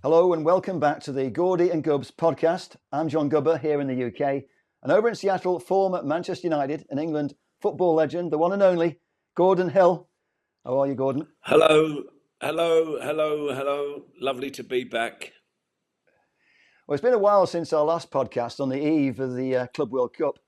Hello and welcome back to the Gordy and Gubbs Podcast. I'm John Gubba here in the UK, and over in Seattle, former Manchester United and England football legend, the one and only Gordon Hill. How are you, Gordon? Hello. Lovely to be back. Well, it's been a while since our last podcast on the eve of the Club World Cup.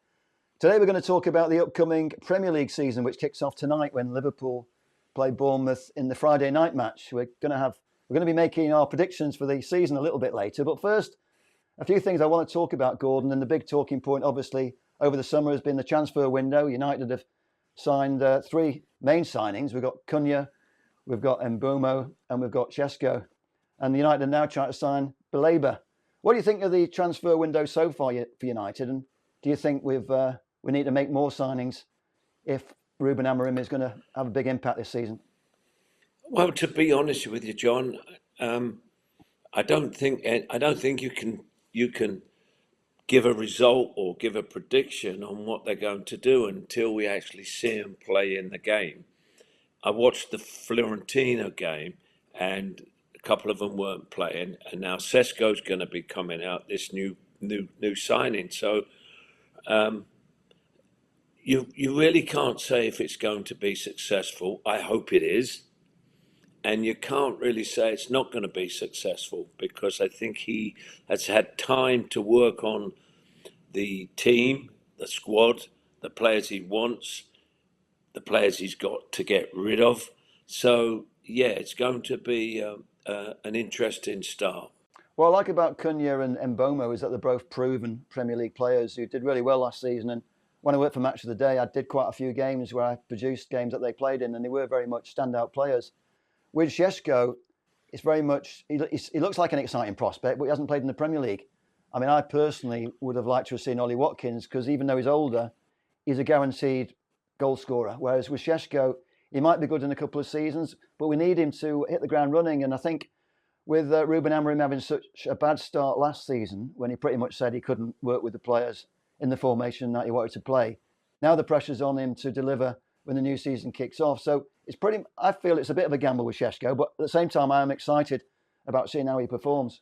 Today we're going to talk about the upcoming Premier League season, which kicks off tonight when Liverpool play Bournemouth in the Friday night match. We're going to be making our predictions for the season a little bit later. But first, a few things I want to talk about, Gordon. And the big talking point, obviously, over the summer has been the transfer window. United have signed three main signings. We've got Cunha, we've got Mbeumo, and we've got Sesko. And United are now trying to sign Baleba. What do you think of the transfer window so far for United? And do you think we need to make more signings if Ruben Amorim is going to have a big impact this season? Well, to be honest with you, John, I don't think you can give a result or give a prediction on what they're going to do until we actually see them play in the game. I watched the Fiorentina game, and a couple of them weren't playing, and now Sesko's going to be coming out, this new signing. So you really can't say if it's going to be successful. I hope it is. And you can't really say it's not going to be successful, because I think he has had time to work on the team, the squad, the players he wants, the players he's got to get rid of. So, yeah, it's going to be an interesting start. What I like about Cunha and Mbeumo is that they're both proven Premier League players who did really well last season. And when I worked for Match of the Day, I did quite a few games where I produced games that they played in, and they were very much standout players. With Sesko, it's very much, he looks like an exciting prospect, but he hasn't played in the Premier League. I mean, I personally would have liked to have seen Ollie Watkins, because even though he's older, he's a guaranteed goal scorer. Whereas with Sesko, he might be good in a couple of seasons, but we need him to hit the ground running. And I think with Ruben Amorim having such a bad start last season, when he pretty much said he couldn't work with the players in the formation that he wanted to play, now the pressure's on him to deliver when the new season kicks off. So I feel it's a bit of a gamble with Sesko, but at the same time, I am excited about seeing how he performs.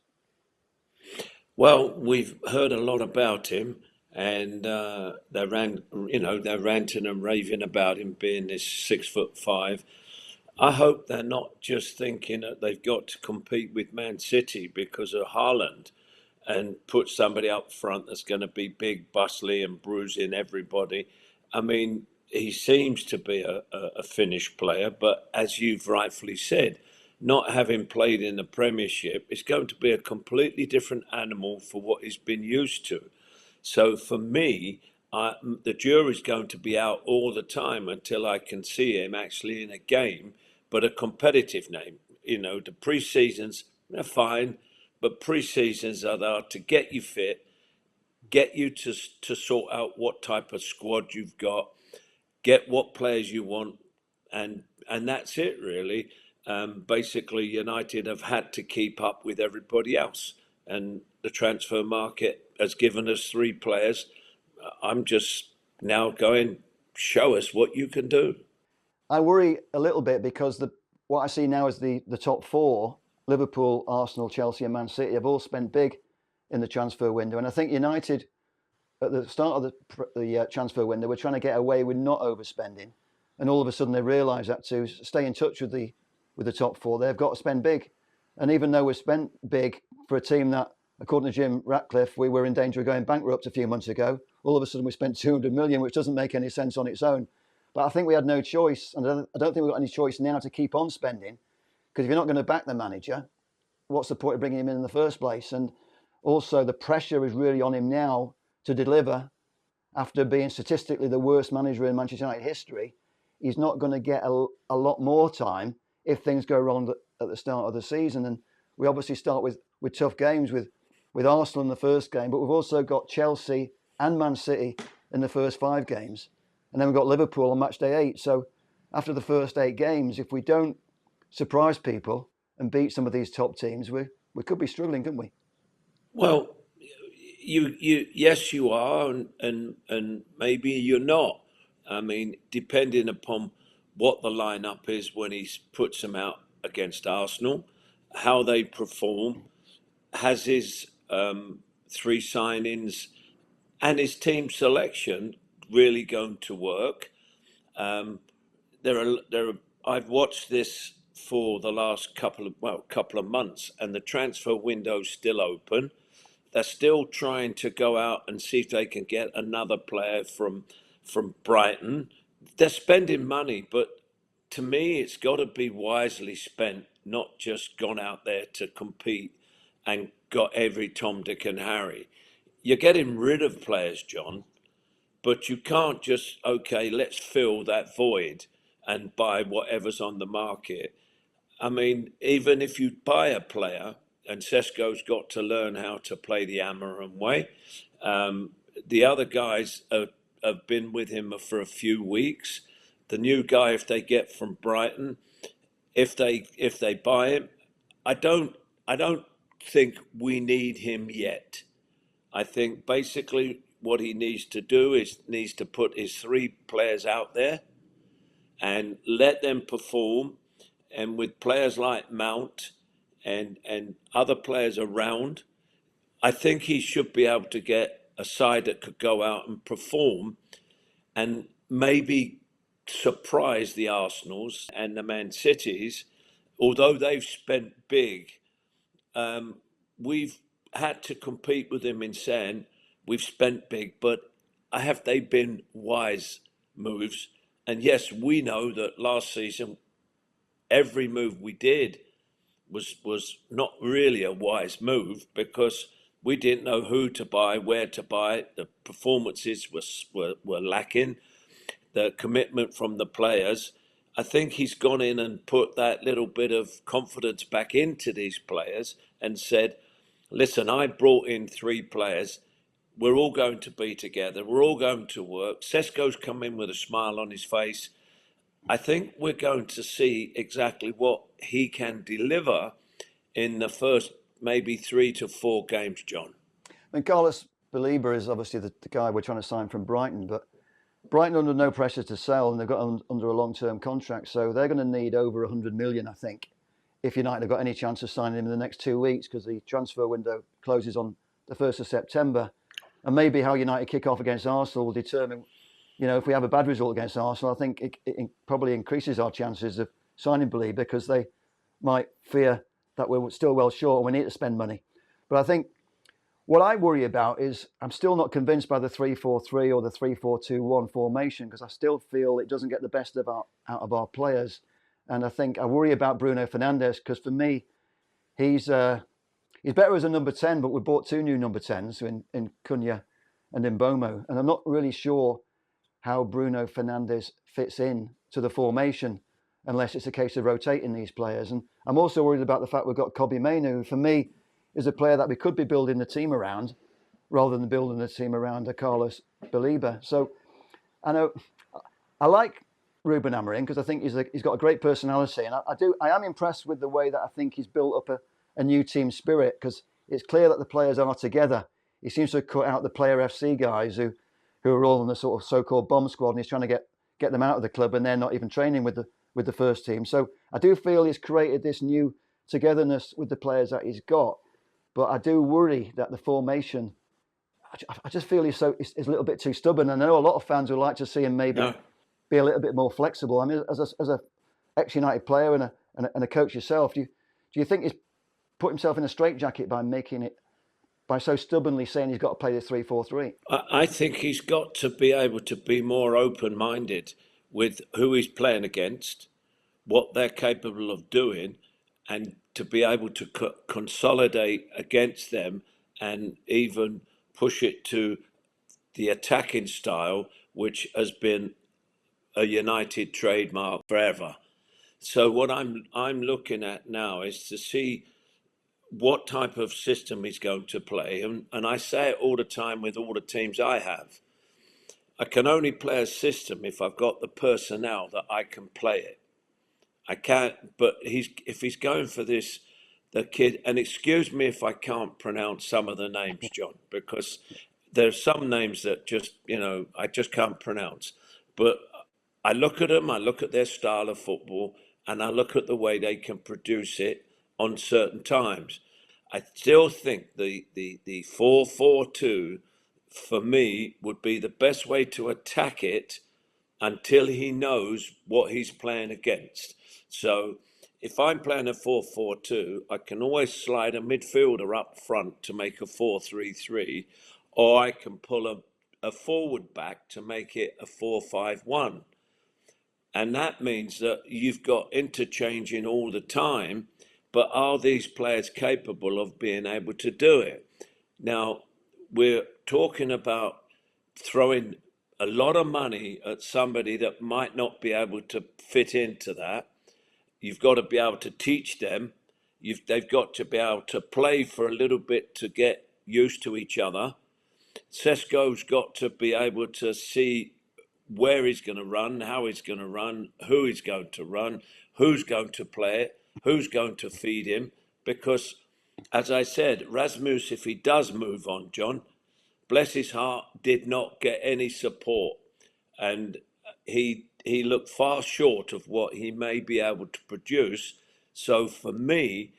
Well, we've heard a lot about him, and they're ranting and raving about him being this 6'5". I hope they're not just thinking that they've got to compete with Man City because of Haaland and put somebody up front that's going to be big, bustly, and bruising everybody. I mean, he seems to be a finished player, but as you've rightfully said, not having played in the Premiership, is going to be a completely different animal for what he's been used to. So for me, the jury's going to be out all the time until I can see him actually in a game, but a competitive name. The pre-seasons, they're fine, but pre-seasons are there to get you fit, get you to sort out what type of squad you've got, get what players you want, and that's it really. Basically, United have had to keep up with everybody else, and the transfer market has given us three players. I'm just now going, show us what you can do. I worry a little bit because what I see now is the top four, Liverpool, Arsenal, Chelsea and Man City, have all spent big in the transfer window. And I think United, at the start of the transfer window, we're trying to get away with not overspending, and all of a sudden they realise that to stay in touch with the top four, they've got to spend big. And even though we spent big for a team that, according to Jim Ratcliffe, we were in danger of going bankrupt a few months ago, all of a sudden we spent 200 million, which doesn't make any sense on its own. But I think we had no choice, and I don't think we've got any choice now to keep on spending, because if you're not going to back the manager, what's the point of bringing him in the first place? And also the pressure is really on him now to deliver after being statistically the worst manager in Manchester United history. He's not going to get a lot more time if things go wrong at the start of the season. And we obviously start with tough games with Arsenal in the first game, but we've also got Chelsea and Man City in the first 5 games. And then we've got Liverpool on match day 8. So after the first 8 games, if we don't surprise people and beat some of these top teams, we could be struggling, couldn't we? Well, yes, you are, and maybe you're not. I mean, depending upon what the lineup is when he puts them out against Arsenal, how they perform, has his three signings and his team selection really going to work? I've watched this for the last couple of months, and the transfer window's still open. They're still trying to go out and see if they can get another player from Brighton. They're spending money, but to me, it's got to be wisely spent, not just gone out there to compete and got every Tom, Dick, and Harry. You're getting rid of players, John, but you can't just, okay, let's fill that void and buy whatever's on the market. I mean, even if you buy a player, and Sesko's got to learn how to play the Amarin way. The other guys have been with him for a few weeks. The new guy, if they get from Brighton, if they buy him, I don't think we need him yet. I think basically what he needs to do is needs to put his three players out there and let them perform. And with players like Mount and other players around, I think he should be able to get a side that could go out and perform and maybe surprise the Arsenals and the Man Cities. Although they've spent big, we've had to compete with them in saying we've spent big, but have they been wise moves? And yes, we know that last season every move we did was not really a wise move because we didn't know who to buy, where to buy. The performances were lacking, the commitment from the players. I think he's gone in and put that little bit of confidence back into these players and said, listen, I brought in three players. We're all going to be together. We're all going to work. Sesko's come in with a smile on his face. I think we're going to see exactly what he can deliver in the first maybe 3 to 4 games, John. And Carlos Baleba is obviously the guy we're trying to sign from Brighton, but Brighton are under no pressure to sell, and they've got under a long-term contract, so they're going to need over 100 million, I think, if United have got any chance of signing him in the next 2 weeks, because the transfer window closes on the 1st of September. And maybe how United kick off against Arsenal will determine, if we have a bad result against Arsenal, I think it probably increases our chances of signing Baleba because they might fear that we're still well short and we need to spend money. But I think what I worry about is I'm still not convinced by the 3-4-3 or the 3-4-2-1 formation because I still feel it doesn't get the best out of our players. And I think I worry about Bruno Fernandes because for me, he's better as a number 10, but we bought 2 new number 10s in Cunha and Mbeumo. And I'm not really sure how Bruno Fernandes fits in to the formation unless it's a case of rotating these players. And I'm also worried about the fact we've got Kobbie Mainoo, who for me is a player that we could be building the team around rather than building the team around a Carlos Baleba. So I know I like Ruben Amorim because I think he's got a great personality. And I am impressed with the way that I think he's built up a new team spirit because it's clear that the players are together. He seems to have cut out the Player FC guys who are all in the sort of so-called bomb squad, and he's trying to get them out of the club, and they're not even training with the first team. So I do feel he's created this new togetherness with the players that he's got, but I do worry that the formation, I just feel he's a little bit too stubborn. I know a lot of fans would like to see him maybe be a little bit more flexible. I mean, as a ex-United player and a coach yourself, do you think he's put himself in a straitjacket by so stubbornly saying he's got to play the 3-4-3? I think he's got to be able to be more open-minded with who he's playing against, what they're capable of doing, and to be able to consolidate against them and even push it to the attacking style, which has been a United trademark forever. So what I'm looking at now is to see what type of system he's going to play. And I say it all the time with all the teams I have. I can only play a system if I've got the personnel that I can play it. I can't, but if he's going for this, the kid, and excuse me if I can't pronounce some of the names, John, because there's some names that just, I just can't pronounce. But I look at them, I look at their style of football, and I look at the way they can produce it on certain times. I still think the 4-4-2 for me would be the best way to attack it until he knows what he's playing against. So if I'm playing a 4-4-2, I can always slide a midfielder up front to make a 4-3-3, or I can pull a forward back to make it a 4-5-1. And that means that you've got interchanging all the time, but are these players capable of being able to do it? Now, we're talking about throwing a lot of money at somebody that might not be able to fit into that. You've got to be able to teach them. They've got to be able to play for a little bit to get used to each other. Sesko's got to be able to see where he's going to run, how he's going to run, who he's going to run, who's going to play it, who's going to feed him. Because, as I said, Rasmus, if he does move on, John, bless his heart, did not get any support. And he looked far short of what he may be able to produce. So for me,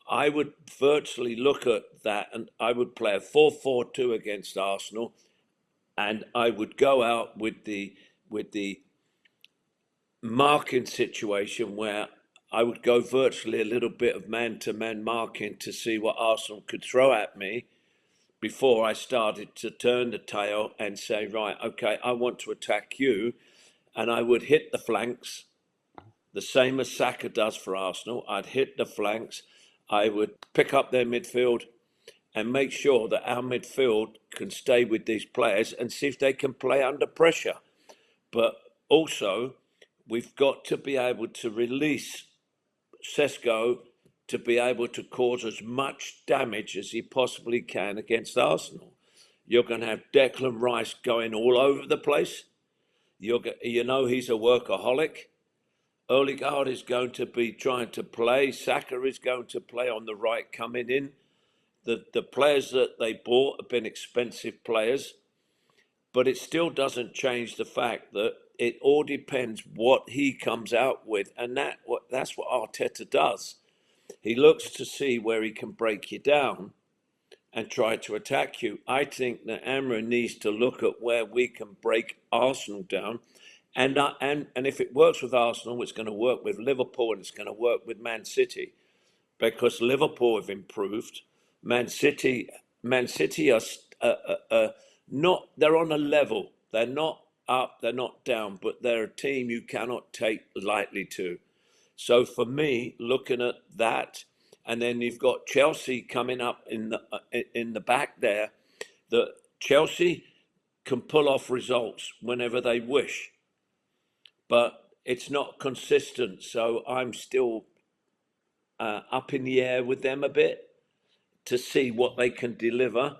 I would virtually look at that and I would play a 4-4-2 against Arsenal, and I would go out with the marking situation where I would go virtually a little bit of man-to-man marking to see what Arsenal could throw at me before I started to turn the tail and say, right, okay, I want to attack you. And I would hit the flanks, the same as Saka does for Arsenal. I'd hit the flanks. I would pick up their midfield and make sure that our midfield can stay with these players and see if they can play under pressure. But also, we've got to be able to release Sesko to be able to cause as much damage as he possibly can against Arsenal. You're going to have Declan Rice going all over the place. You know he's a workaholic. Odegaard is going to be trying to play. Saka is going to play on the right coming in. The players that they bought have been expensive players, but it still doesn't change the fact that it all depends what he comes out with, and that's what Arteta does. He looks to see where he can break you down and try to attack you. I think that Amra needs to look at where we can break Arsenal down, and if it works with Arsenal, it's going to work with Liverpool and it's going to work with Man City, because Liverpool have improved. Man City are not. They're on a level. They're not up. They're not down. But they're a team you cannot take lightly to. So for me, looking at that, and then you've got Chelsea coming up in the back there. That Chelsea can pull off results whenever they wish, but it's not consistent. So I'm still up in the air with them a bit to see what they can deliver.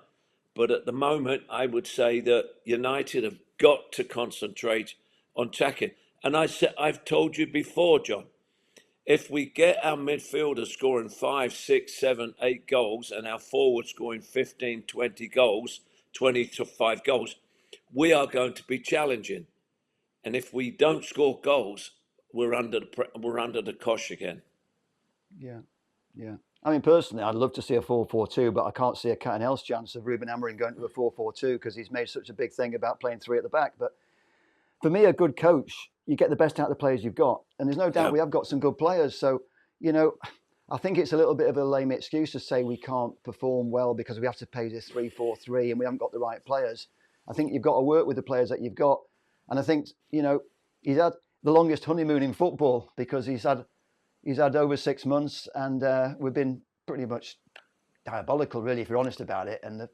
But at the moment, I would say that United have got to concentrate on attacking. And I've told you before, John, if we get our midfielders scoring 5, 6, 7, 8 goals and our forwards scoring 15, 20 goals, 20 to 5 goals, we are going to be challenging. And if we don't score goals, we're under the cosh again. Yeah. I mean, personally, I'd love to see a 4-4-2, but I can't see a cat and else chance of Ruben Amorim going to a 4-4-2 because he's made such a big thing about playing 3 at the back. But for me, a good coach, you get the best out of the players you've got. And there's no doubt we have got some good players. So, I think it's a little bit of a lame excuse to say we can't perform well because we have to play this 3-4-3 and we haven't got the right players. I think you've got to work with the players that you've got. And I think, he's had the longest honeymoon in football because he's had over 6 months, and we've been pretty much diabolical, really, if you're honest about it. And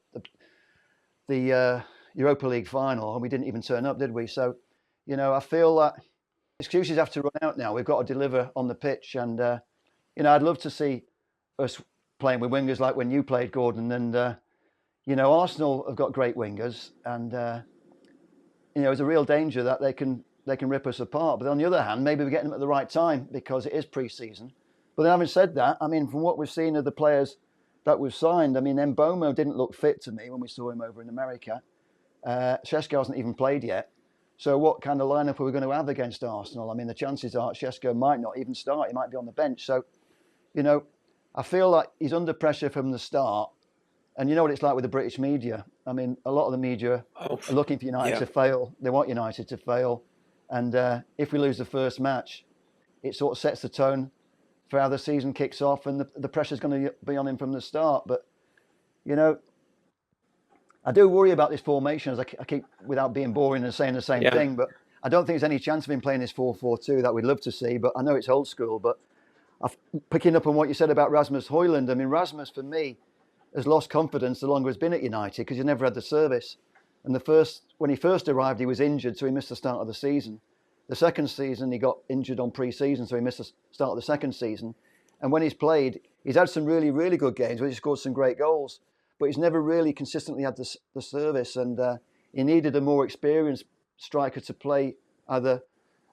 the Europa League final, and we didn't even turn up, did we? So, I feel that excuses have to run out now. We've got to deliver on the pitch, and I'd love to see us playing with wingers like when you played, Gordon. And Arsenal have got great wingers, and it's a real danger that they can rip us apart. But on the other hand, maybe we're getting them at the right time because it is pre-season. But then having said that, I mean, from what we've seen of the players that we've signed, I mean, Mbeumo didn't look fit to me when we saw him over in America. Sesko hasn't even played yet. So what kind of lineup are we going to have against Arsenal? I mean, the chances are Sesko might not even start. He might be on the bench. So, I feel like he's under pressure from the start. And you know what it's like with the British media. I mean, a lot of the media are looking for United to fail. They want United to fail. And if we lose the first match, it sort of sets the tone for how the season kicks off, and the pressure's going to be on him from the start. But, I do worry about this formation, as I keep, without being boring and saying the same thing, but I don't think there's any chance of him playing this 4-4-2 that we'd love to see. But I know it's old school. But picking up on what you said about Rasmus Højlund, I mean, Rasmus, for me, has lost confidence the longer he's been at United, because he's never had the service. And when he first arrived, he was injured, so he missed the start of the season. The second season, he got injured on pre-season, so he missed the start of the second season. And when he's played, he's had some really, really good games where he scored some great goals, but he's never really consistently had the service. And he needed a more experienced striker to play either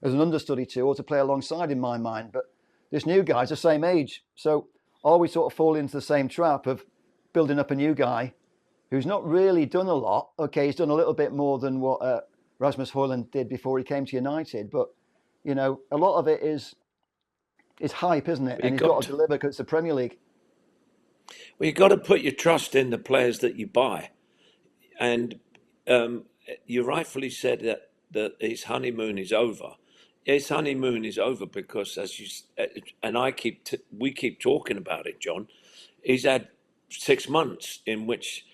as an understudy to or to play alongside, in my mind. But this new guy's the same age. So are we sort of falling into the same trap of building up a new guy who's not really done a lot? Okay, he's done a little bit more than what Rasmus Højlund did before he came to United. But, a lot of it is hype, isn't it? And he's got to deliver because it's the Premier League. Well, you've got to put your trust in the players that you buy. And you rightfully said that his honeymoon is over. His honeymoon is over because, we keep talking about it, John. He's had 6 months in which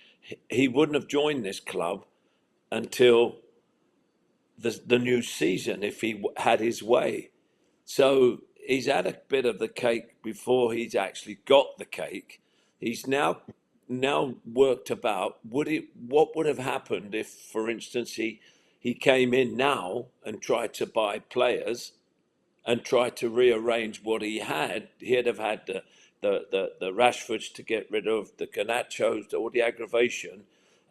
he wouldn't have joined this club until the new season if he had his way. So he's had a bit of the cake before he's actually got the cake. He's now worked about what would have happened if, for instance, he came in now and tried to buy players and tried to rearrange what he had. He'd have had the Rashfords to get rid of, the Garnachos, all the aggravation.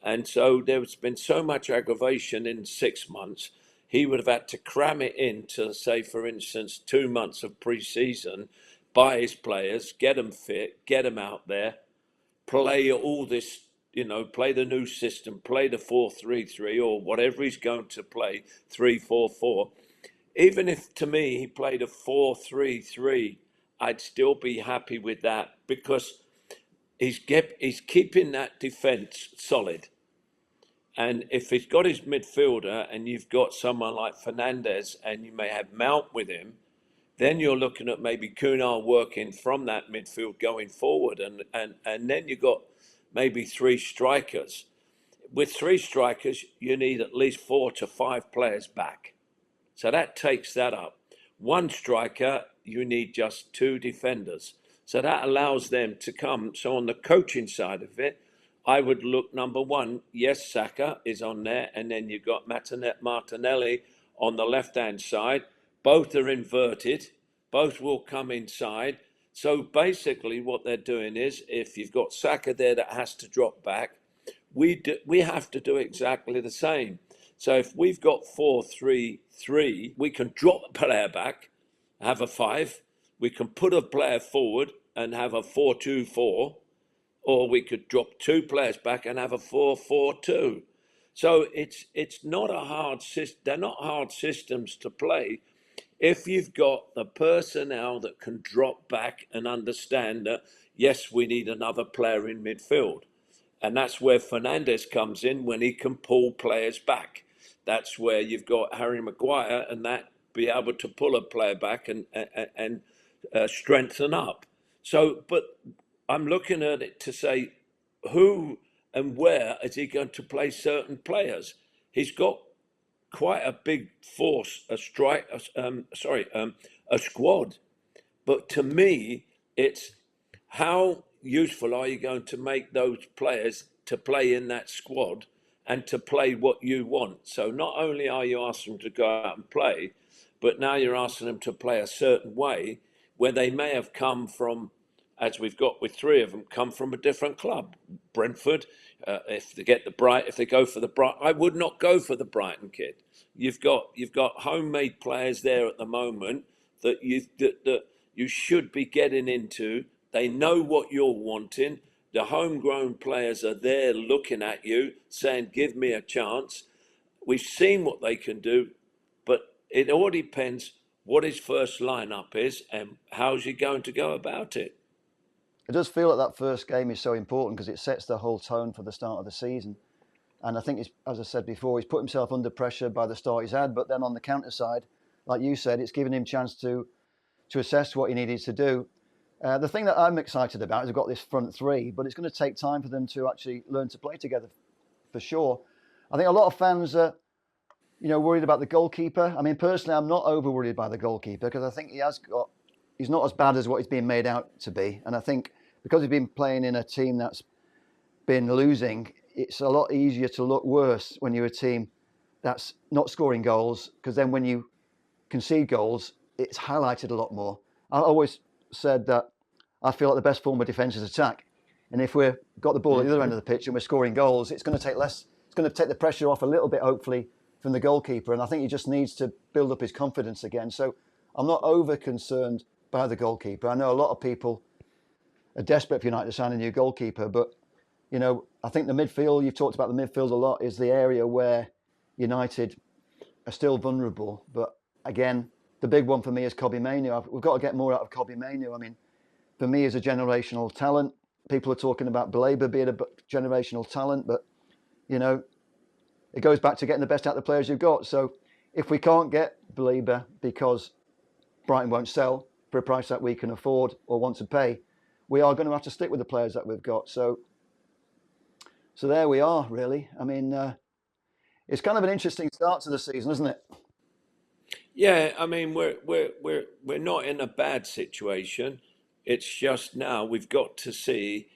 And so there's been so much aggravation in 6 months. He would have had to cram it into, say, for instance, 2 months of pre-season, buy his players, get them fit, get them out there, play all this, play the new system, play the 4-3-3 or whatever he's going to play, 3-4-4. Even if, to me, he played a 4-3-3, I'd still be happy with that because he's keeping that defence solid. And if he's got his midfielder and you've got someone like Fernandes and you may have Mount with him, then you're looking at maybe Cunha working from that midfield going forward. And then you've got maybe 3 strikers. With 3 strikers, you need at least 4 to 5 players back. So that takes that up. 1 striker, you need just 2 defenders. So that allows them to come. So on the coaching side of it, I would look, number 1, yes, Saka is on there. And then you've got Martinelli on the left-hand side. Both are inverted. Both will come inside. So basically what they're doing is, if you've got Saka there that has to drop back, we have to do exactly the same. So if we've got 4-3-3, we can drop a player back, have a 5. We can put a player forward and have a 4-2-4. Or we could drop 2 players back and have a 4-4-2. So it's not a hard system. They're not hard systems to play if you've got the personnel that can drop back and understand that, yes, we need another player in midfield. And that's where Fernandes comes in, when he can pull players back. That's where you've got Harry Maguire and that be able to pull a player back and strengthen up. So, but I'm looking at it to say, who and where is he going to play certain players? He's got quite a big force, a squad. But to me, it's how useful are you going to make those players to play in that squad and to play what you want? So not only are you asking them to go out and play, but now you're asking them to play a certain way where they may have come from, as we've got with 3 of them, come from a different club. Brentford, if they go for the Brighton, I would not go for the Brighton kid. You've got homemade players there at the moment that you should be getting into. They know what you're wanting. The homegrown players are there looking at you, saying, "Give me a chance." We've seen what they can do, but it all depends what his first lineup is and how's he going to go about it. It does feel like that first game is so important because it sets the whole tone for the start of the season. And I think, as I said before, he's put himself under pressure by the start he's had. But then on the counter side, like you said, it's given him a chance to assess what he needed to do. The thing that I'm excited about is we've got this front three, but it's going to take time for them to actually learn to play together, for sure. I think a lot of fans are, worried about the goalkeeper. I mean, personally, I'm not over worried by the goalkeeper because I think he's not as bad as what he's being made out to be. And I think because he's been playing in a team that's been losing, it's a lot easier to look worse when you're a team that's not scoring goals, because then when you concede goals, it's highlighted a lot more. I always said that I feel like the best form of defence is attack. And if we've got the ball at the other end of the pitch and we're scoring goals, it's going to take less. It's going to take the pressure off a little bit, hopefully, from the goalkeeper. And I think he just needs to build up his confidence again. So I'm not over concerned by the goalkeeper. I know a lot of people are desperate for United to sign a new goalkeeper, but I think the midfield, you've talked about the midfield a lot, is the area where United are still vulnerable. But again, the big one for me is Kobbie Mainoo. We've got to get more out of Kobbie Mainoo. I mean, for me, he's a generational talent. People are talking about Baleba being a generational talent, but, it goes back to getting the best out of the players you've got. So if we can't get Baleba because Brighton won't sell for a price that we can afford or want to pay, we are going to have to stick with the players that we've got. So there we are, really. I mean, it's kind of an interesting start to the season, isn't it? Yeah, I mean, we're not in a bad situation. It's just now we've got to see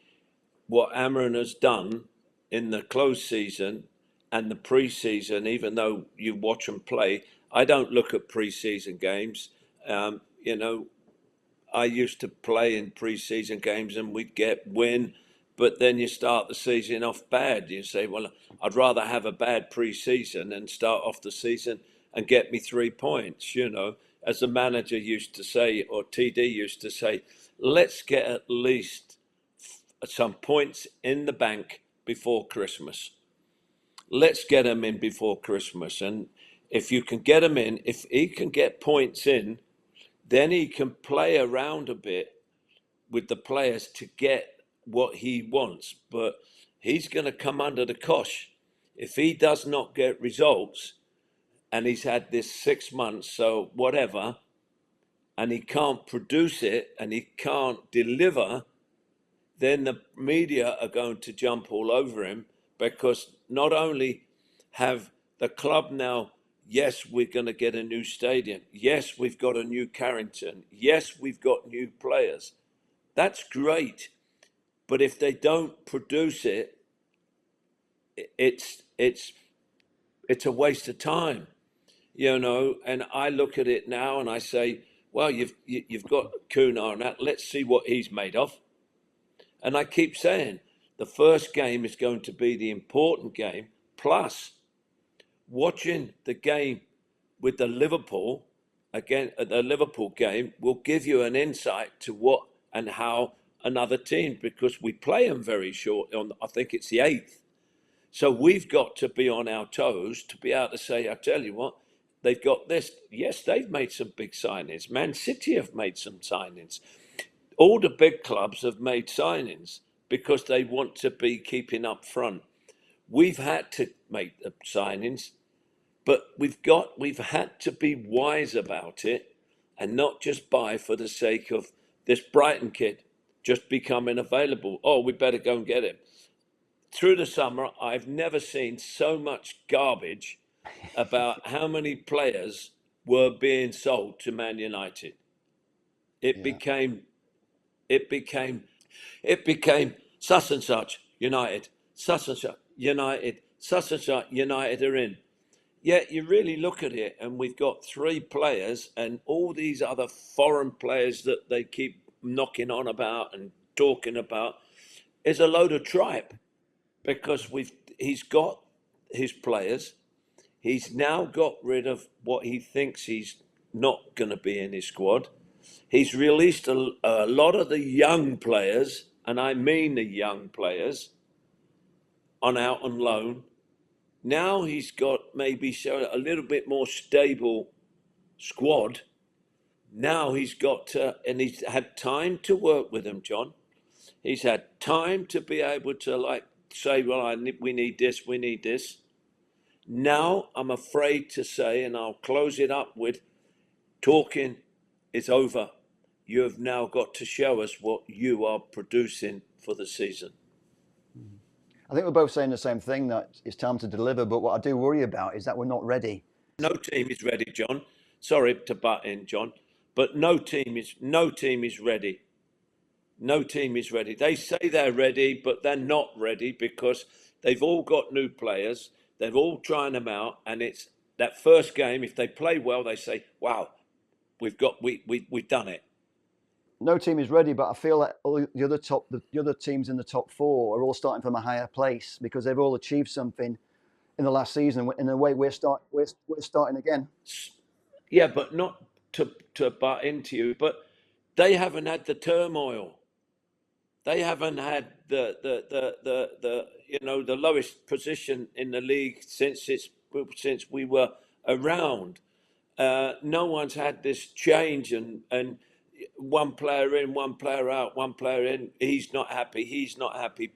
what Amron has done in the close season and the pre-season. Even though you watch them play, I don't look at pre-season games. I used to play in pre-season games and we'd win, but then you start the season off bad. You say, well, I'd rather have a bad pre-season and start off the season and get me 3 points. As the manager used to say, or TD used to say, let's get at least some points in the bank before Christmas. Let's get them in before Christmas. And if you can get them in, if he can get points in, then he can play around a bit with the players to get what he wants. But he's going to come under the cosh. If he does not get results, and he's had this 6 months, so whatever, and he can't produce it and he can't deliver, then the media are going to jump all over him, because not only have the club now, yes, we're going to get a new stadium. Yes, we've got a new Carrington. Yes, we've got new players. That's great. But if they don't produce it, it's a waste of time, And I look at it now and I say, well, you've got Cunha on that. Let's see what he's made of. And I keep saying the first game is going to be the important game. Plus, watching the game with the Liverpool, again, the Liverpool game, will give you an insight to what and how another team, because we play them very short on, I think it's the 8th. So we've got to be on our toes to be able to say, I tell you what, they've got this. Yes, they've made some big signings. Man City have made some signings. All the big clubs have made signings because they want to be keeping up front. We've had to make the signings, but we've had to be wise about it and not just buy for the sake of this Brighton kid just becoming available. Oh, we better go and get him. Through the summer, I've never seen so much garbage about how many players were being sold to Man United. It became such and such United, such and such United, such and such United are in. Yet you really look at it, and we've got 3 players, and all these other foreign players that they keep knocking on about and talking about is a load of tripe, because he's got his players. He's now got rid of what he thinks he's not going to be in his squad. He's released a lot of the young players, and I mean the young players, out on loan. Now he's got maybe a little bit more stable squad. Now he's got to, and he's had time to work with them, John. He's had time to be able to like say, well, we need this, we need this. Now I'm afraid to say, and I'll close it up with, talking is over. You have now got to show us what you are producing for the season. I think we're both saying the same thing, that it's time to deliver. But what I do worry about is that we're not ready. No team is ready, John. Sorry to butt in, John, but no team is ready. No team is ready. They say they're ready, but they're not ready because they've all got new players. They're all trying them out, and it's that first game. If they play well, they say, "Wow, we've done it." No team is ready, but I feel like the other teams in the top four are all starting from a higher place because they've all achieved something in the last season. In a way, we're starting again. Yeah, but not to butt into you, but they haven't had the turmoil. They haven't had the lowest position in the league since we were around. No one's had this change and one player in, one player out, one player in. He's not happy.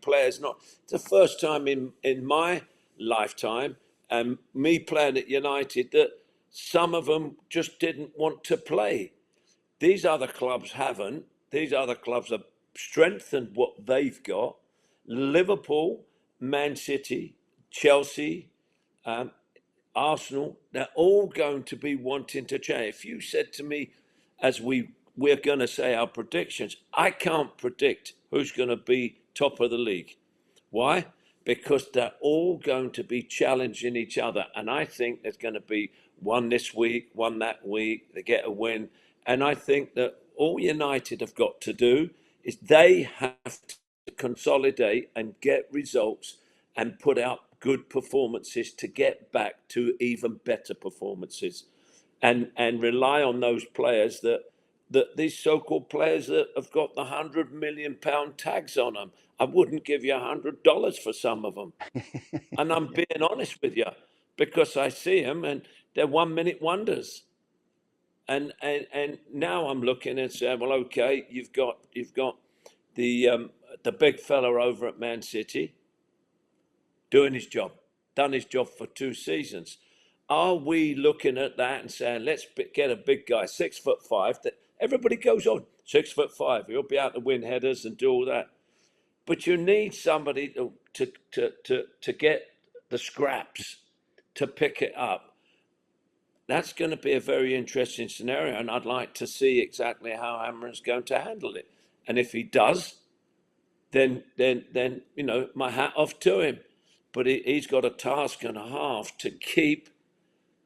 Players not. It's the first time in my lifetime, and me playing at United, that some of them just didn't want to play. These other clubs haven't. These other clubs have strengthened what they've got. Liverpool, Man City, Chelsea, Arsenal, they're all going to be wanting to change. If you said to me, as we're going to say our predictions, I can't predict who's going to be top of the league. Why? Because they're all going to be challenging each other. And I think there's going to be one this week, one that week, they get a win. And I think that all United have got to do is they have to consolidate and get results and put out good performances to get back to even better performances, and rely on those players that these so-called players that have got the £100 million tags on them. I wouldn't give you $100 for some of them. And I'm being honest with you, because I see them and they're 1 minute wonders. And now I'm looking and saying, well, okay, you've got the big fella over at Man City doing his job, done his job for 2 seasons. Are we looking at that and saying, let's get a big guy, 6'5", that everybody goes on, 6'5", he'll be able to win headers and do all that. But you need somebody to get the scraps, to pick it up. That's going to be a very interesting scenario, and I'd like to see exactly how Amarin's going to handle it. And if he does, then my hat off to him. But he's got a task and a half to keep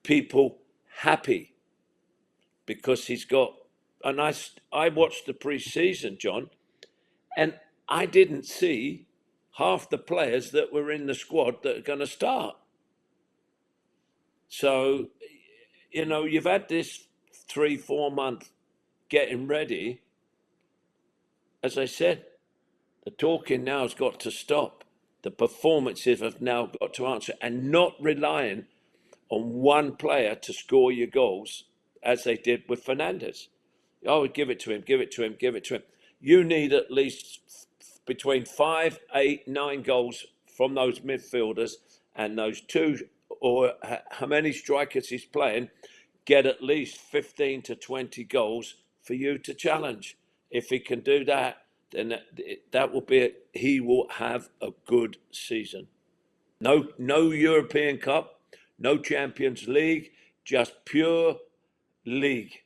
people happy, because he's got. And I watched the pre-season, John, and I didn't see half the players that were in the squad that are going to start. So, you've had this 3-4 month getting ready. As I said, the talking now has got to stop. The performances have now got to answer, and not relying on one player to score your goals as they did with Fernandes. Oh, give it to him. You need at least between 5, 8, 9 goals from those midfielders, and those 2 or how many strikers he's playing get at least 15 to 20 goals for you to challenge. If he can do that, then that will be it. He will have a good season. No European Cup, no Champions League, just pure league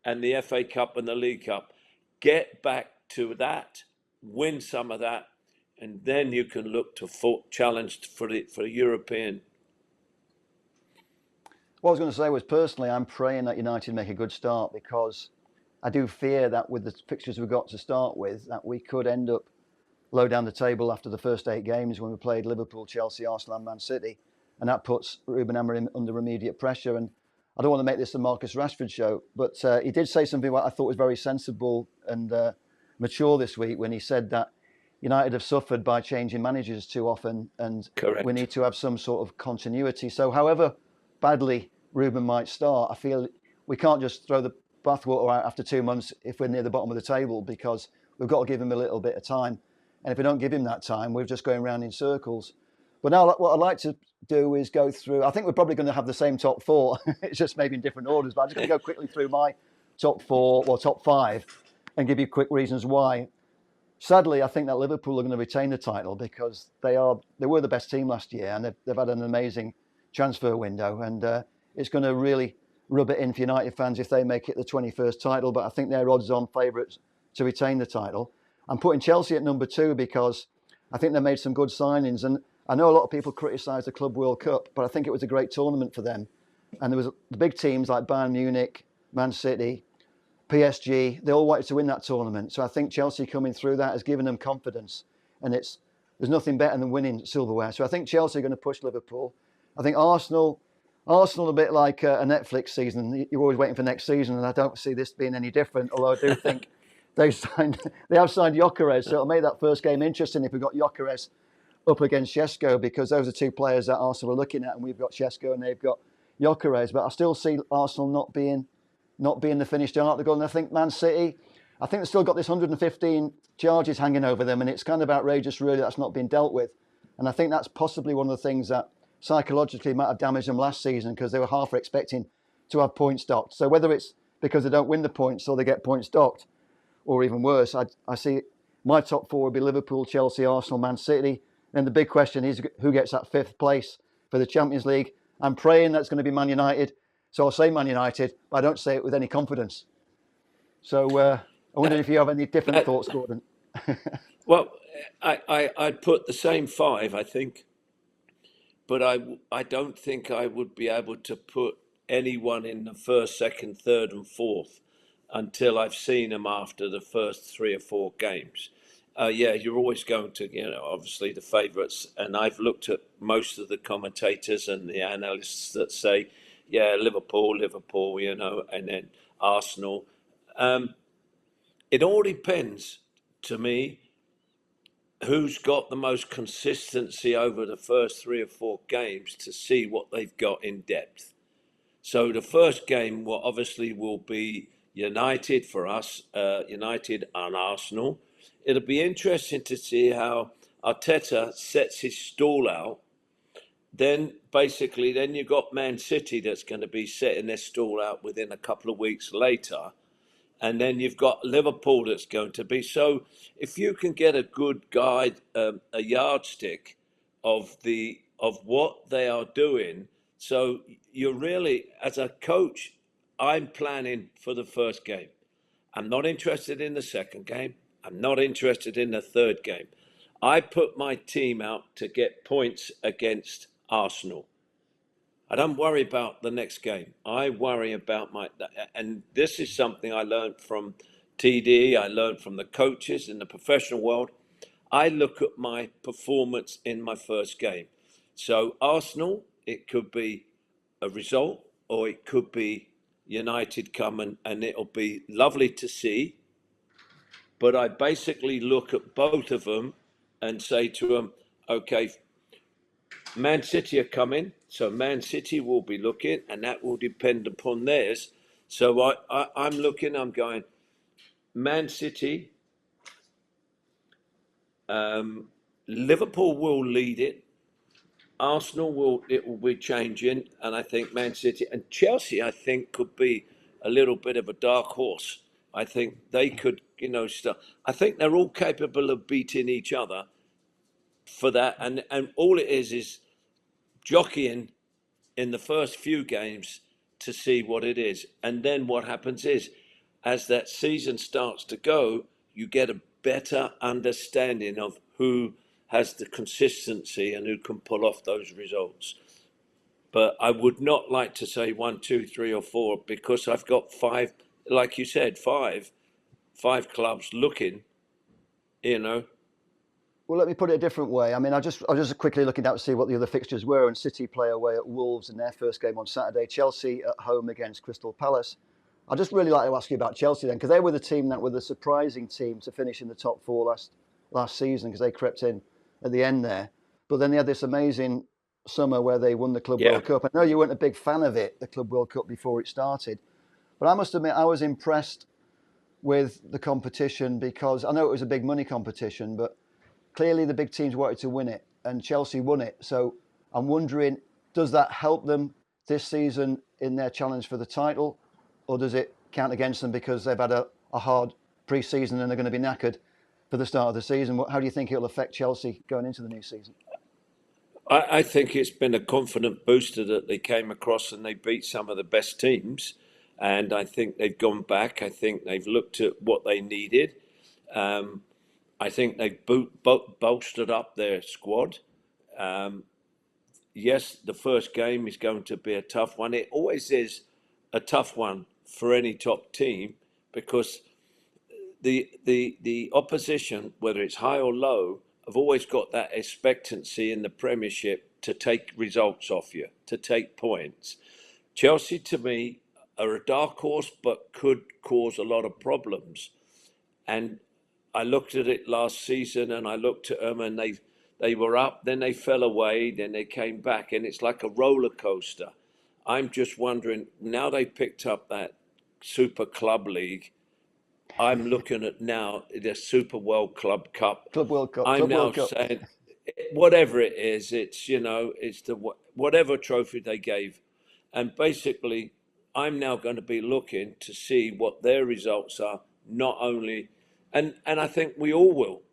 and the FA Cup and the League Cup. Get back to that, win some of that, and then you can look to challenge for European. What I was going to say was, personally, I'm praying that United make a good start, because I do fear that with the fixtures we've got to start with, that we could end up low down the table after the first 8 games when we played Liverpool, Chelsea, Arsenal and Man City. And that puts Ruben Amorim under immediate pressure. And I don't want to make this a Marcus Rashford show, but he did say something what I thought was very sensible and mature this week, when he said that United have suffered by changing managers too often, and we Correct. need to have some sort of continuity. So however badly Ruben might start, I feel we can't just throw the bathwater out after 2 months if we're near the bottom of the table, because we've got to give him a little bit of time. And if we don't give him that time, we're just going around in circles. But now what I'd like to do is go through, I think we're probably going to have the same top four. It's just maybe in different orders, but I'm just going to go quickly through my top four or top five and give you quick reasons why. Sadly, I think that Liverpool are going to retain the title because they were the best team last year, and they've had an amazing transfer window, and it's going to really rub it in for United fans if they make it the 21st title. But I think they're odds-on favourites to retain the title. I'm putting Chelsea at number 2 because I think they made some good signings, and I know a lot of people criticise the Club World Cup, but I think it was a great tournament for them. And there was the big teams like Bayern Munich, Man City, PSG, they all wanted to win that tournament. So I think Chelsea coming through that has given them confidence. And there's nothing better than winning silverware. So I think Chelsea are going to push Liverpool. I think Arsenal a bit like a Netflix season. You're always waiting for next season, and I don't see this being any different, although I do think they have signed Gyökeres. So it'll make that first game interesting if we've got Gyökeres up against Sesko, because those are two players that Arsenal are looking at, and we've got Sesko and they've got Gyökeres. But I still see Arsenal not being the finished article. And I think Man City, I think they've still got this 115 charges hanging over them, and it's kind of outrageous, really, that's not been dealt with. And I think that's possibly one of the things that psychologically might have damaged them last season, because they were half expecting to have points docked. So whether it's because they don't win the points or they get points docked, or even worse, I see my top four would be Liverpool, Chelsea, Arsenal, Man City. And the big question is who gets that 5th place for the Champions League. I'm praying that's going to be Man United. So I'll say Man United, but I don't say it with any confidence. So I wonder if you have any different thoughts, Gordon. Well, I'd put the same 5, I think, but I don't think I would be able to put anyone in the 1st, 2nd, 3rd, and 4th until I've seen them after the first 3 or 4 games. Yeah, you're always going to, obviously the favourites, and I've looked at most of the commentators and the analysts that say, yeah, Liverpool, and then Arsenal. It all depends, to me, who's got the most consistency over the first 3 or 4 games to see what they've got in depth. So the first game will be United for us, United and Arsenal. It'll be interesting to see how Arteta sets his stall out. Then you've got Man City that's going to be setting their stall out within a couple of weeks later. And then you've got Liverpool that's going to be. So if you can get a good guide, a yardstick of what they are doing. So you're really, as a coach, I'm planning for the first game. I'm not interested in the second game. I'm not interested in the third game. I put my team out to get points against Arsenal. I don't worry about the next game. I worry about and this is something I learned from TD, I learned from the coaches in the professional world. I look at my performance in my first game. So Arsenal, it could be a result, or it could be United come and it'll be lovely to see. But I basically look at both of them and say to them, okay, Man City are coming, so Man City will be looking, and that will depend upon theirs. So I'm going, Man City, Liverpool will lead it, Arsenal will be changing, and I think Man City and Chelsea, I think, could be a little bit of a dark horse. I think they could, I think they're all capable of beating each other for that, and all it is jockeying in the first few games to see what it is. And then what happens is, as that season starts to go, you get a better understanding of who has the consistency and who can pull off those results. But I would not like to say 1, 2, 3, or 4, because I've got 5, like you said, 5 clubs looking, Well, let me put it a different way. I mean, I was just quickly looking out to see what the other fixtures were, and City play away at Wolves in their first game on Saturday. Chelsea at home against Crystal Palace. I'd just really like to ask you about Chelsea then, because they were the team that were the surprising team to finish in the top 4 last season because they crept in at the end there. But then they had this amazing summer where they won the Club World Cup. I know you weren't a big fan of it, the Club World Cup, before it started. But I must admit, I was impressed with the competition because I know it was a big money competition, but clearly the big teams wanted to win it and Chelsea won it. So I'm wondering, does that help them this season in their challenge for the title, or does it count against them because they've had a hard pre-season and they're going to be knackered for the start of the season? How do you think it'll affect Chelsea going into the new season? I think it's been a confident booster that they came across and they beat some of the best teams. And I think they've gone back. I think they've looked at what they needed. I think they've bolstered up their squad. Yes, the first game is going to be a tough one. It always is a tough one for any top team because the opposition, whether it's high or low, have always got that expectancy in the Premiership to take results off you, to take points. Chelsea, to me, are a dark horse, but could cause a lot of problems. And I looked at it last season, and I looked at them, and they were up, then they fell away, then they came back, and it's like a roller coaster. I'm just wondering, now they picked up that Super Club League, I'm looking at now the Super World Club Cup. Club World Cup. I'm Club now World Cup. saying, whatever it is, it's the whatever trophy they gave, and basically, I'm now going to be looking to see what their results are. Not only, and I think we all will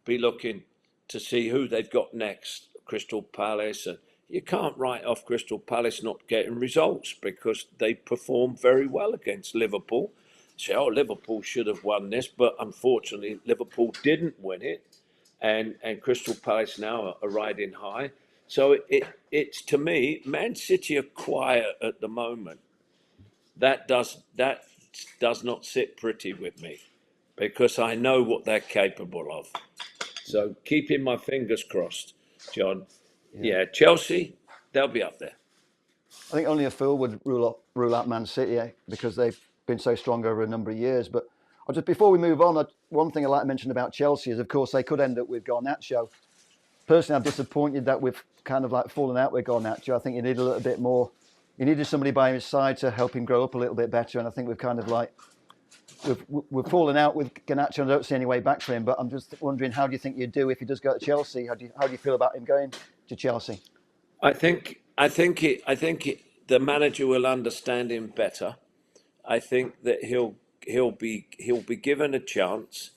be looking to see who they've got next. Crystal Palace, and you can't write off Crystal Palace not getting results because they performed very well against Liverpool. Say, oh, Liverpool should have won this, but unfortunately, Liverpool didn't win it, and Crystal Palace now are riding high. So it's to me, Man City are quiet at the moment. That does not sit pretty with me because I know what they're capable of. So keeping my fingers crossed, John. Yeah, Chelsea, they'll be up there. I think only a fool would rule out Man City because they've been so strong over a number of years. But just before we move on, one thing I'd like to mention about Chelsea is, of course, they could end up with Garnacho. Personally, I'm disappointed that we've kind of like fallen out with Garnacho. I think you need a little bit more. You needed somebody by his side to help him grow up a little bit better. And I think we've kind of like, we've fallen out with Garnacho and I don't see any way back for him. But I'm just wondering, how do you think you'd do if he does go to Chelsea? How do you feel about him going to Chelsea? I think the manager will understand him better. I think that he'll be given a chance.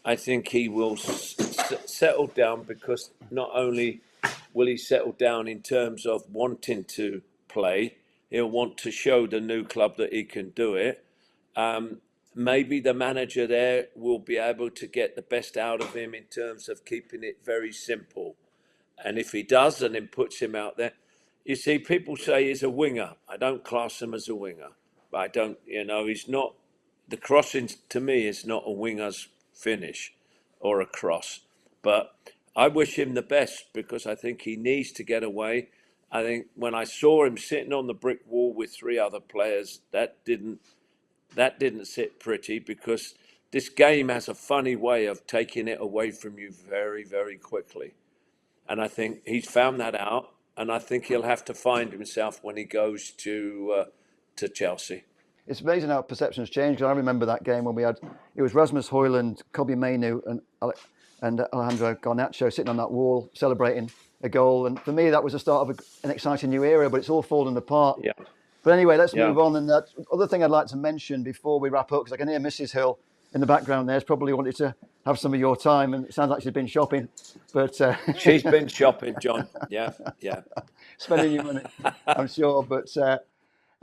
I think he will settle down because not only will he settle down in terms of wanting to play, he'll want to show the new club that he can do it. Maybe the manager there will be able to get the best out of him in terms of keeping it very simple. And if he does and then puts him out there, you see, people say he's a winger. I don't class him as a winger. But I don't, he's not, the crossing to me is not a winger's finish or a cross. But I wish him the best because I think he needs to get away. I think when I saw him sitting on the brick wall with three other players, that didn't sit pretty because this game has a funny way of taking it away from you very, very quickly. And I think he's found that out, and I think he'll have to find himself when he goes to Chelsea. It's amazing how perceptions change. I remember that game when it was Rasmus Højlund, Kobbie Mainoo, and Alejandro Garnacho sitting on that wall celebrating a goal. And for me, that was the start of an exciting new era, but it's all fallen apart. Yeah. But anyway, let's move on. And that other thing I'd like to mention before we wrap up, because I can hear Mrs. Hill in the background there, has probably wanted to have some of your time, and it sounds like she's been shopping. But she's been shopping, John. Yeah. Spending your money, I'm sure. But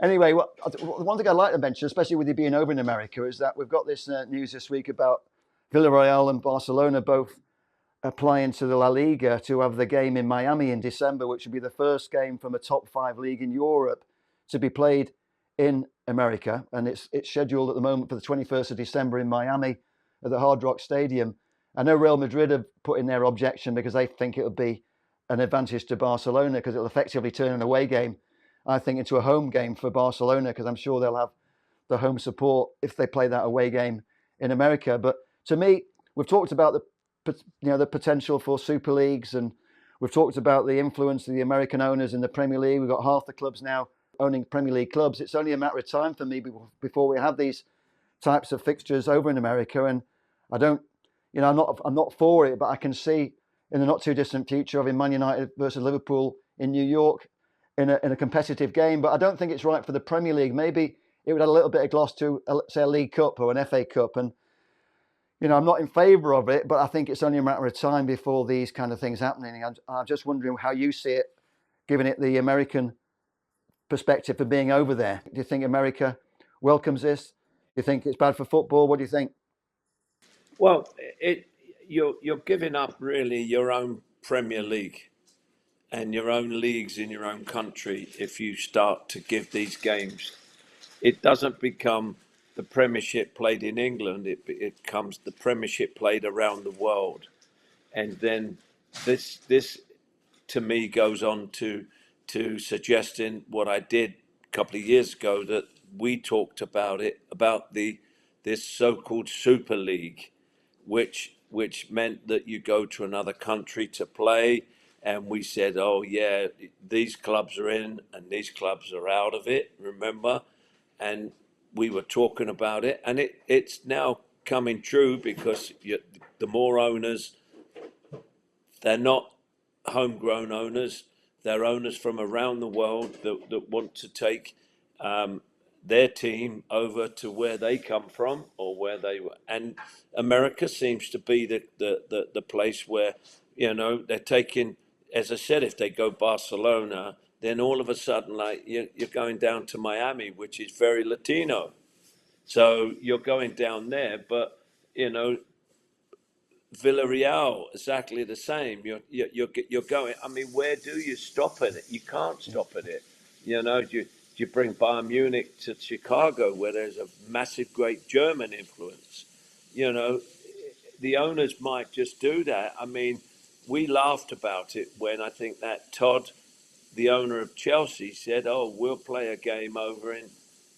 anyway, one thing I'd like to mention, especially with you being over in America, is that we've got this news this week about Villarreal and Barcelona both applying to the La Liga to have the game in Miami in December, which would be the first game from a top 5 league in Europe to be played in America. And it's scheduled at the moment for the 21st of December in Miami at the Hard Rock Stadium. I know Real Madrid have put in their objection because they think it would be an advantage to Barcelona because it'll effectively turn an away game, I think, into a home game for Barcelona, because I'm sure they'll have the home support if they play that away game in America. But to me, we've talked about the potential for super leagues, and we've talked about the influence of the American owners in the Premier League. We've got half the clubs now owning Premier League clubs. It's only a matter of time for me before we have these types of fixtures over in America. And I don't, I'm not for it, but I can see in the not too distant future having Man United versus Liverpool in New York in a competitive game. But I don't think it's right for the Premier League. Maybe it would add a little bit of gloss to, say, a League Cup or an FA Cup. And I'm not in favour of it, but I think it's only a matter of time before these kind of things happening. I'm just wondering how you see it, given it the American perspective for being over there. Do you think America welcomes this? Do you think it's bad for football? What do you think? Well, you're giving up really your own Premier League and your own leagues in your own country if you start to give these games. It doesn't become the Premiership played in England, it becomes the Premiership played around the world. And then this to me goes on to suggesting what I did a couple of years ago, that we talked about this so-called Super League, which meant that you go to another country to play. And we said, oh yeah, these clubs are in and these clubs are out of it, remember? And we were talking about it, and it's now coming true, because the more owners, they're not homegrown owners, they're owners from around the world that want to take their team over to where they come from or where they were. And America seems to be the place where, they're taking, as I said, if they go Barcelona, then all of a sudden, like, you're going down to Miami, which is very Latino. So you're going down there, but, Villarreal, exactly the same. You're going. I mean, where do you stop at it? You can't stop at it. You bring Bayern Munich to Chicago, where there's a massive, great German influence. The owners might just do that. I mean, we laughed about it when I think that Todd, the owner of Chelsea, said, "Oh, we'll play a game over in,"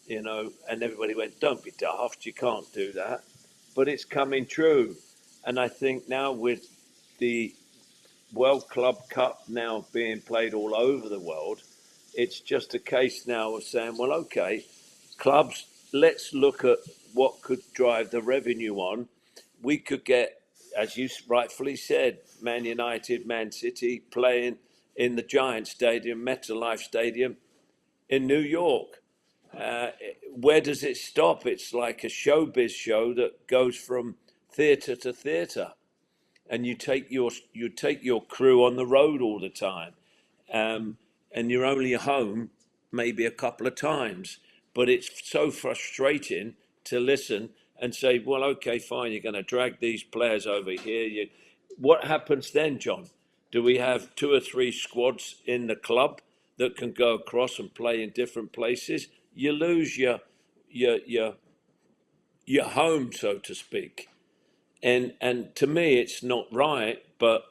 and everybody went, "Don't be daft, you can't do that." But it's coming true. And I think now with the World Club Cup now being played all over the world, it's just a case now of saying, well, okay, clubs, let's look at what could drive the revenue on. We could get, as you rightfully said, Man United, Man City playing in the Giant Stadium, MetLife Stadium in New York. Where does it stop? It's like a showbiz show that goes from theatre to theatre, and you take your crew on the road all the time, and you're only home maybe a couple of times. But it's so frustrating to listen and say, well, okay, fine, you're going to drag these players over here. What happens then, John? Do we have 2 or 3 squads in the club that can go across and play in different places? You lose your home, so to speak. And to me, it's not right, but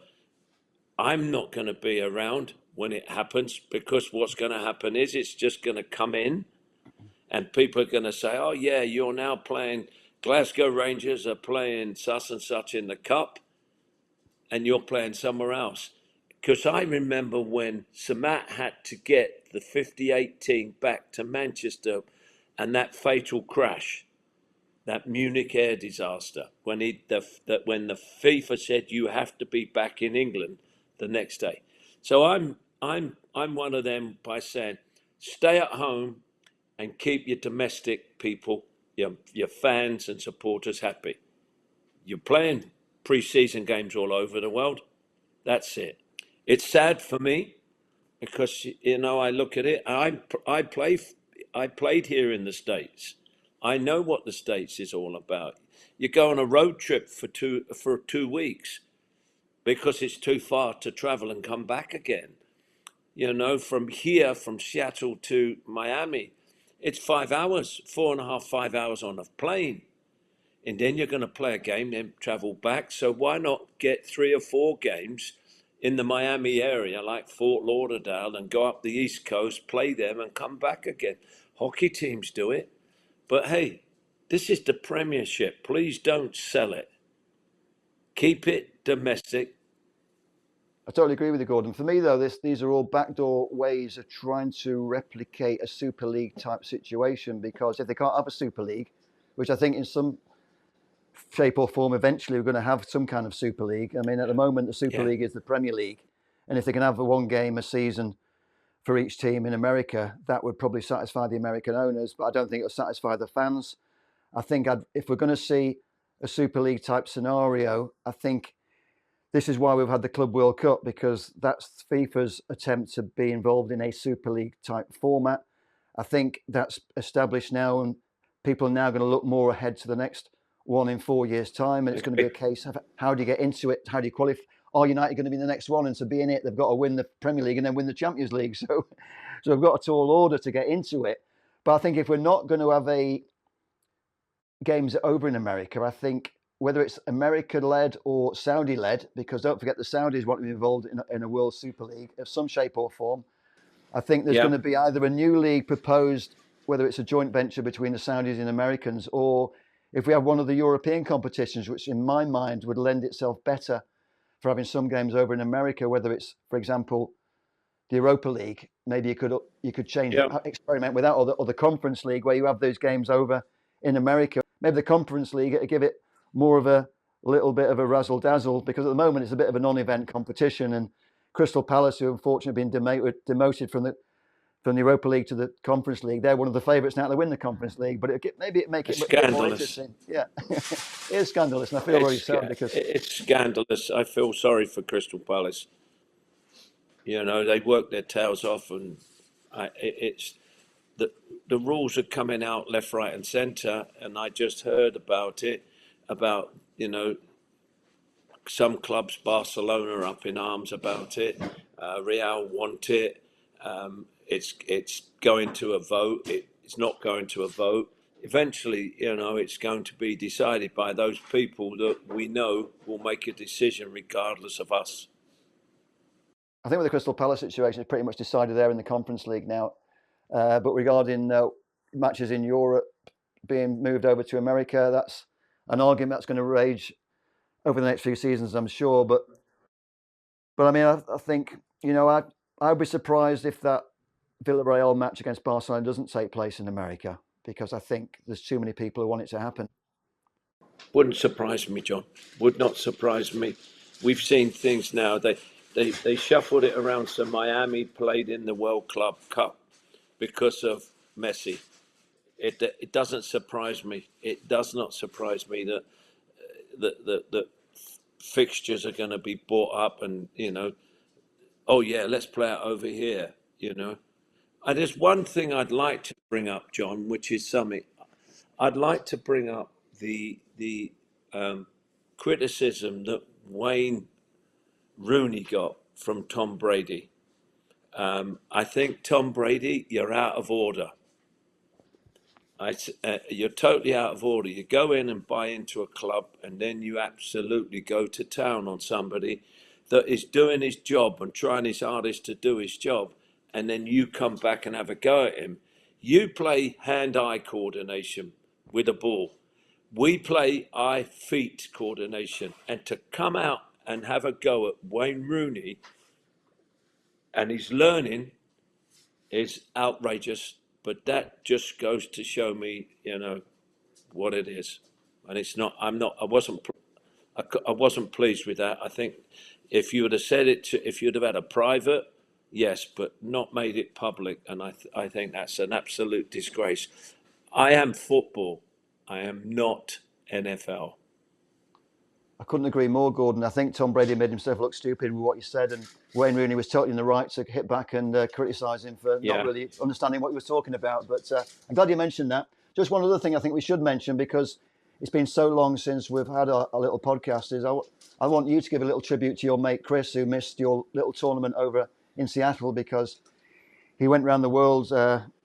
I'm not going to be around when it happens, because what's going to happen is it's just going to come in, and people are going to say, oh, yeah, you're now playing, Glasgow Rangers are playing such and such in the cup, and you're playing somewhere else. Because I remember when Samat had to get the 58 team back to Manchester, and that fatal crash, that Munich air disaster, when the FIFA said you have to be back in England the next day. So I'm one of them by saying, stay at home and keep your domestic people, your fans and supporters happy. You're playing pre-season games all over the world. That's it. It's sad for me because I look at it. I played here in the States. I know what the States is all about. You go on a road trip for 2 weeks because it's too far to travel and come back again. From here, from Seattle to Miami, it's 5 hours, 4.5, 5 hours on a plane. And then you're going to play a game, then travel back. So why not get 3 or 4 games in the Miami area, like Fort Lauderdale, and go up the East Coast, play them, and come back again? Hockey teams do it. But hey, this is the Premiership. Please don't sell it. Keep it domestic. I totally agree with you, Gordon. For me, though, these are all backdoor ways of trying to replicate a Super League type situation, because if they can't have a Super League, which I think in some shape or form eventually we're going to have some kind of Super League. I mean, at the moment, the Super League is the Premier League. And if they can have one game a season for each team in America, that would probably satisfy the American owners, but I don't think it'll satisfy the fans. I think if we're going to see a Super League type scenario, I think this is why we've had the Club World Cup, because that's FIFA's attempt to be involved in a Super League type format. I think that's established now, and people are now going to look more ahead to the next one in 4 years' time. And it's going to be a case of how do you get into it? How do you qualify? Are United going to be the next one? And to be in it, they've got to win the Premier League and then win the Champions League. So we've got a tall order to get into it. But I think if we're not going to have games over in America, I think whether it's America-led or Saudi-led, because don't forget the Saudis want to be involved in a World Super League of some shape or form. I think there's going to be either a new league proposed, whether it's a joint venture between the Saudis and Americans, or if we have one of the European competitions, which in my mind would lend itself better for having some games over in America, whether it's, for example, the Europa League. Maybe you could change experiment with that, or the Conference League, where you have those games over in America. Maybe the Conference League, give it more of a little bit of a razzle dazzle, because at the moment it's a bit of a non-event competition. And Crystal Palace, who unfortunately have been demoted from the Europa League to the Conference League, they're one of the favourites now to win the Conference League. But maybe it make it a bit more interesting. Yeah, it is scandalous, and I feel really sad because it's scandalous. I feel sorry for Crystal Palace. They work their tails off, and it's the rules are coming out left, right, and centre. And I just heard about it. About some clubs, Barcelona are up in arms about it. Real want it. It's going to a vote. It's not going to a vote. Eventually, it's going to be decided by those people that we know will make a decision regardless of us. I think with the Crystal Palace situation, it's pretty much decided there in the Conference League now. But regarding matches in Europe being moved over to America, that's an argument that's going to rage over the next few seasons, I'm sure. But I mean, I think, I'd be surprised if that Villarreal match against Barcelona doesn't take place in America, because I think there's too many people who want it to happen. Wouldn't surprise me, John. Would not surprise me. We've seen things now. They shuffled it around, so Miami played in the World Club Cup because of Messi. It doesn't surprise me. It does not surprise me that the fixtures are going to be bought up, and let's play it over here. And there's one thing I'd like to bring up, John, which is something I'd like to bring up: the criticism that Wayne Rooney got from Tom Brady. I think, Tom Brady, you're out of order. You're totally out of order. You go in and buy into a club, and then you absolutely go to town on somebody that is doing his job and trying his hardest to do his job, and then you come back and have a go at him. You play hand-eye coordination with a ball. We play eye-feet coordination. And to come out and have a go at Wayne Rooney and his learning is outrageous. But that just goes to show me, what it is, and it's not. I wasn't pleased with that. I think if you would have said it, if you'd have had a private, yes, but not made it public, and I think that's an absolute disgrace. I am football. I am not NFL. I couldn't agree more, Gordon. I think Tom Brady made himself look stupid with what he said, and Wayne Rooney was totally in the right to hit back and criticise him for not really understanding what he was talking about. But I'm glad you mentioned that. Just one other thing I think we should mention, because it's been so long since we've had a little podcast, is I want you to give a little tribute to your mate Chris, who missed your little tournament over in Seattle, because he went around the world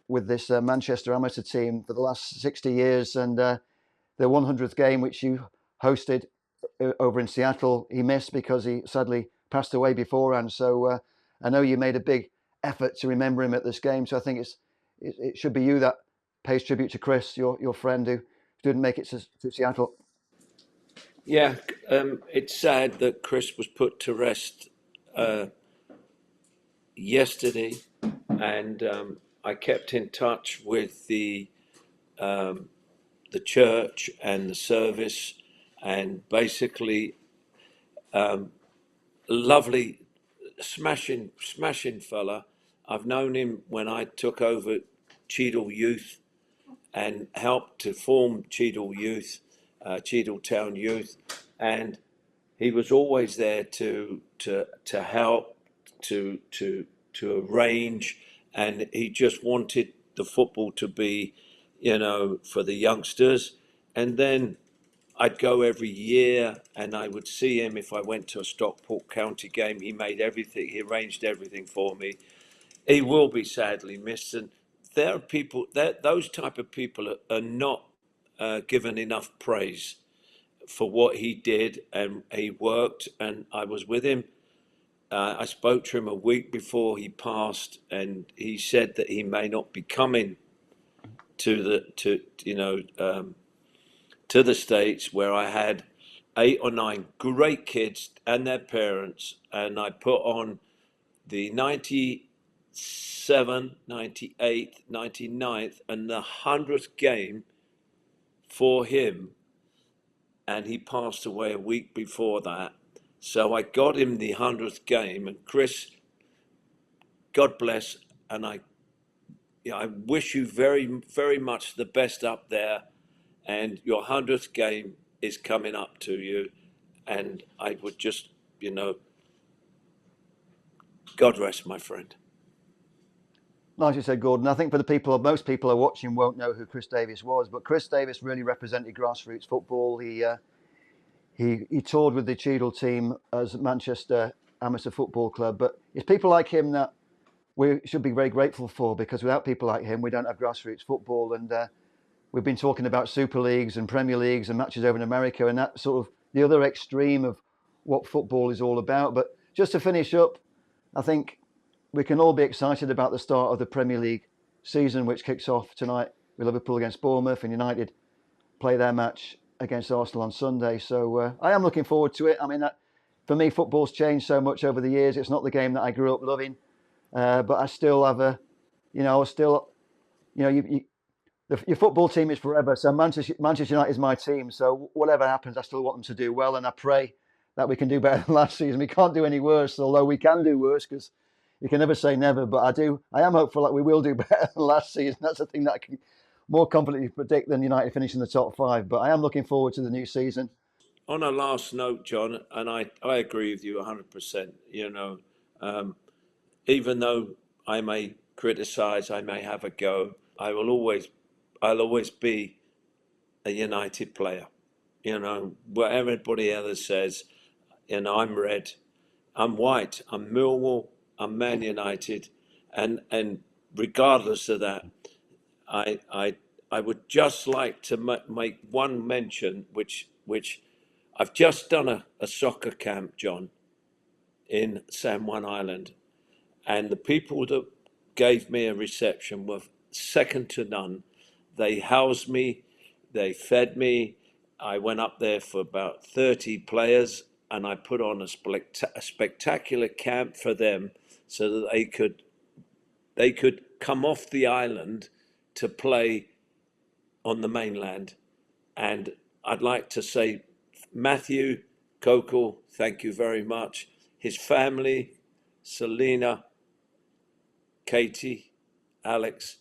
with this Manchester amateur team for the last 60 years, and the 100th game, which you hosted over in Seattle, he missed because he sadly passed away beforehand. So I know you made a big effort to remember him at this game. So I think it should be you that pays tribute to Chris, your friend who didn't make it to Seattle. Yeah, It's sad that Chris was put to rest yesterday, and I kept in touch with the church and the service, and basically, lovely, smashing fella. I've known him when I took over Cheadle Youth and helped to form Cheadle Youth, Cheadle Town Youth, and he was always there to help, to arrange, and he just wanted the football to be, for the youngsters. And then I'd go every year, and I would see him if I went to a Stockport County game. He made everything, he arranged everything for me. He will be sadly missed, and there are people that those type of people are not given enough praise for what he did, and he worked, and I was with him. I spoke to him a week before he passed, and he said that he may not be coming to the States, where I had 8 or 9 great kids and their parents, and I put on the 97, 98, 99th, and the 100th game for him, and he passed away a week before that. So I got him the 100th game, and Chris, God bless, and I wish you very, very much the best up there, and your 100th game is coming up to you, and I would just, God rest, my friend. Like you said, Gordon, I think for the people, most people are watching won't know who Chris Davies was, but Chris Davies really represented grassroots football. He toured with the Cheadle team as Manchester Amateur Football Club, but it's people like him that we should be very grateful for, because without people like him, we don't have grassroots football. And we've been talking about Super Leagues and Premier Leagues and matches over in America, and that's sort of the other extreme of what football is all about. But just to finish up, I think we can all be excited about the start of the Premier League season, which kicks off tonight with Liverpool against Bournemouth, and United play their match against Arsenal on Sunday. So I am looking forward to it. I mean, for me, football's changed so much over the years. It's not the game that I grew up loving, but I still have your football team is forever. So Manchester United is my team. So whatever happens, I still want them to do well, and I pray that we can do better than last season. We can't do any worse, although we can do worse, because you can never say never. But I am hopeful that we will do better than last season. That's the thing that I can more confidently predict than United finishing the top 5. But I am looking forward to the new season. On a last note, John, and I agree with you 100%. Even though I may criticise, I may have a go, I'll always be a United player. What everybody else says, I'm red, I'm white, I'm Millwall, I'm Man United, and regardless of that, I would just like to make one mention, which I've just done a soccer camp, John, in San Juan Island, and the people that gave me a reception were second to none. They housed me, they fed me. I went up there for about 30 players, and I put on a spectacular camp for them, so that they could come off the island to play on the mainland. And I'd like to say, Matthew, Coco, thank you very much. His family, Selena, Katie, Alex,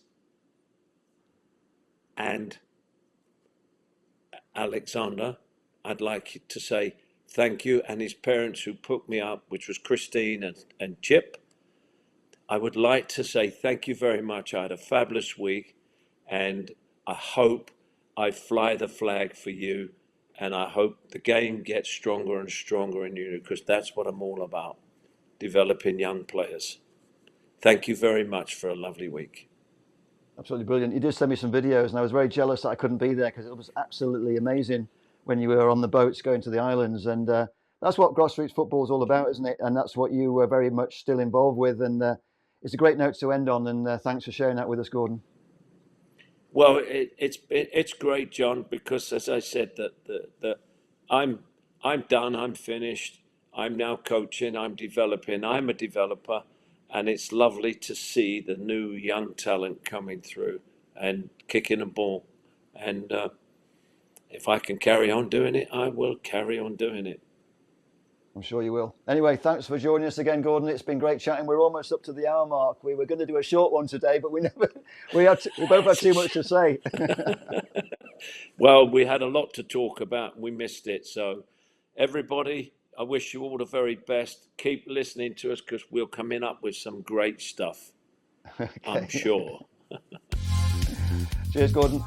and Alexander, I'd like to say thank you. And his parents who put me up, which was Christine and Chip. I would like to say thank you very much. I had a fabulous week, and I hope I fly the flag for you, and I hope the game gets stronger and stronger in you, because that's what I'm all about, developing young players. Thank you very much for a lovely week. Absolutely brilliant. You did send me some videos, and I was very jealous that I couldn't be there, because it was absolutely amazing when you were on the boats going to the islands. And that's what grassroots football is all about, isn't it? And that's what you were very much still involved with. And it's a great note to end on. And thanks for sharing that with us, Gordon. Well, it's great, John, because as I said, that I'm I'm done, I'm finished. I'm now coaching, I'm developing, I'm a developer, and it's lovely to see the new young talent coming through and kicking a ball. And if I can carry on doing it, I will carry on doing it. I'm sure you will. Anyway, thanks for joining us again, Gordon. It's been great chatting. We're almost up to the hour mark. We were going to do a short one today, but we both had too much to say. Well, we had a lot to talk about. We missed it. So, everybody, I wish you all the very best. Keep listening to us because we'll come in up with some great stuff. Okay. I'm sure. Cheers, Gordon.